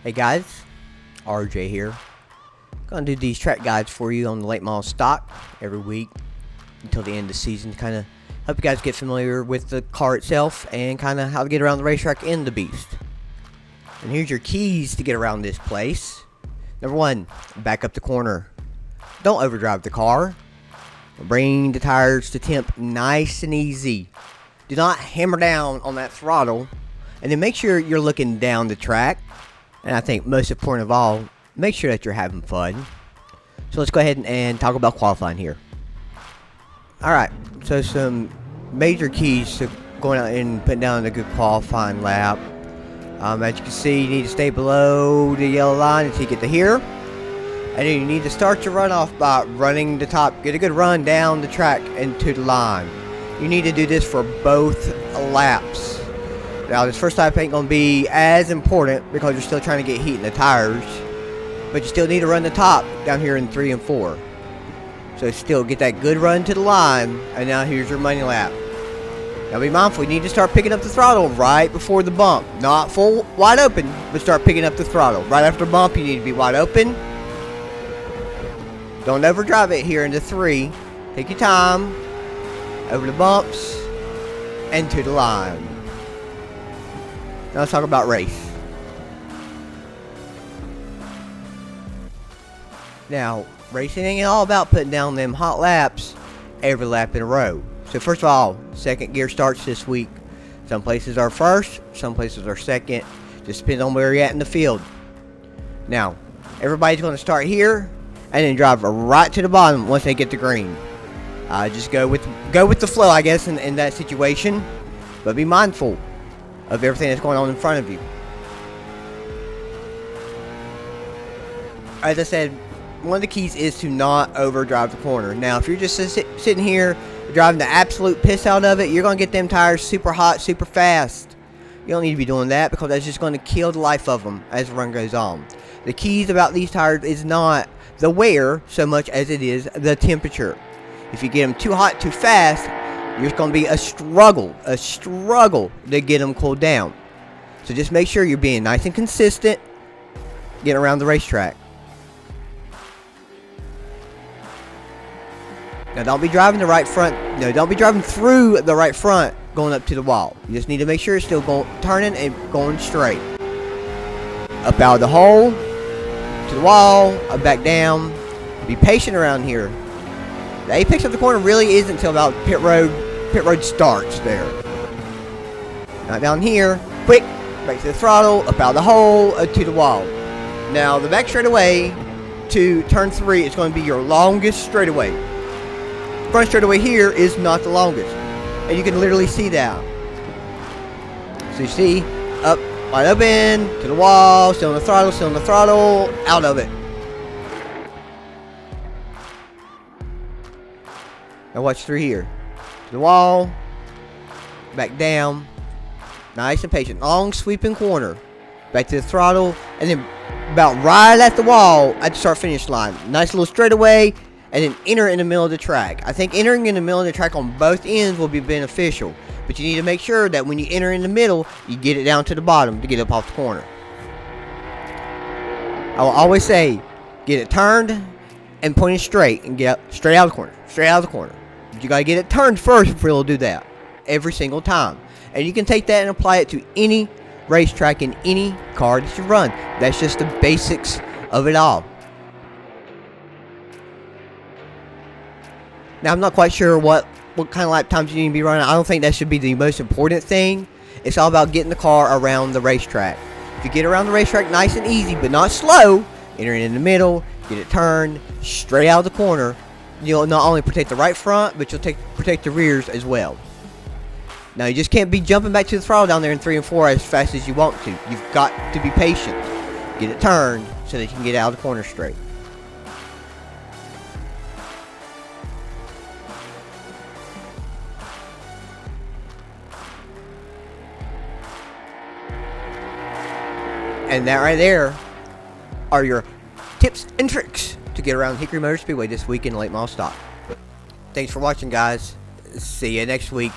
Hey guys, RJ here. Gonna do these track guides for you on the late model stock every week until the end of the season to kind of help you guys get familiar with the car itself and kind of how to get around the racetrack in the beast. And here's your keys to get around this place. Number one, back up the corner. Don't overdrive the car. Bring the tires to temp nice and easy. Do not hammer down on that throttle. And then make sure you're looking down the track. And I think most important of all, make sure that you're having fun. So let's go ahead and talk about qualifying here. Alright, so some major keys to going out and putting down a good qualifying lap. As you can see, you need to stay below the yellow line until you get to here. And then you need to start your runoff by running the top. Get a good run down the track and to the line. You need to do this for both laps. Now, this first lap ain't going to be as important because you're still trying to get heat in the tires. But you still need to run the top down here in 3 and 4. So still get that good run to the line. And now here's your money lap. Now be mindful, you need to start picking up the throttle right before the bump. Not full wide open, but start picking up the throttle. Right after the bump, you need to be wide open. Don't overdrive it here into 3. Take your time. Over the bumps. And to the line. Now let's talk about race. Now, racing ain't all about putting down them hot laps every lap in a row. So first of all, second gear starts this week. Some places are first, some places are second. Just depends on where you're at in the field. Now, everybody's going to start here and then drive right to the bottom once they get the green. Just go with the flow, I guess, in that situation. But be mindful of everything that's going on in front of you. As I said, one of the keys is to not overdrive the corner. Now, if you're just sitting here driving the absolute piss out of it, you're going to get them tires super hot, super fast. You don't need to be doing that because that's just going to kill the life of them as the run goes on. The keys about these tires is not the wear so much as it is the temperature. If you get them too hot too fast, it's going to be a struggle to get them cooled down. So just make sure you're being nice and consistent getting around the racetrack. Now don't be driving the right front. No, don't be driving through the right front going up to the wall. You just need to make sure it's still turning and going straight. Up out of the hole, to the wall, up back down. Be patient around here. The apex of the corner really isn't until about pit road starts there. Now down here, quick, back to the throttle, up out of the hole, to the wall. Now the back straightaway to turn 3 is going to be your longest straightaway. Front straightaway here is not the longest, and you can literally see that. So you see, up, wide open, to the wall, still on the throttle, out of it. Now watch through here. To the wall, back down, nice and patient. Long sweeping corner, back to the throttle, and then about right at the wall at the start finish line. Nice little straightaway, and then enter in the middle of the track. I think entering in the middle of the track on both ends will be beneficial, but you need to make sure that when you enter in the middle, you get it down to the bottom to get up off the corner. I will always say, get it turned and pointed straight and get straight out of the corner, straight out of the corner. You got to get it turned first before you'll do that every single time. And you can take that and apply it to any racetrack in any car that you run. That's just the basics of it all. Now, I'm not quite sure what kind of lap times you need to be running. I don't think that should be the most important thing. It's all about getting the car around the racetrack. If you get around the racetrack nice and easy, but not slow, enter it in the middle, get it turned, straight out of the corner, you'll not only protect the right front, but you'll protect the rears as well. Now, you just can't be jumping back to the throttle down there in 3 and 4 as fast as you want to. You've got to be patient. Get it turned so that you can get out of the corner straight. And that right there are your tips and tricks to get around Hickory Motor Speedway this week in late model stock. Thanks for watching, guys. See you next week.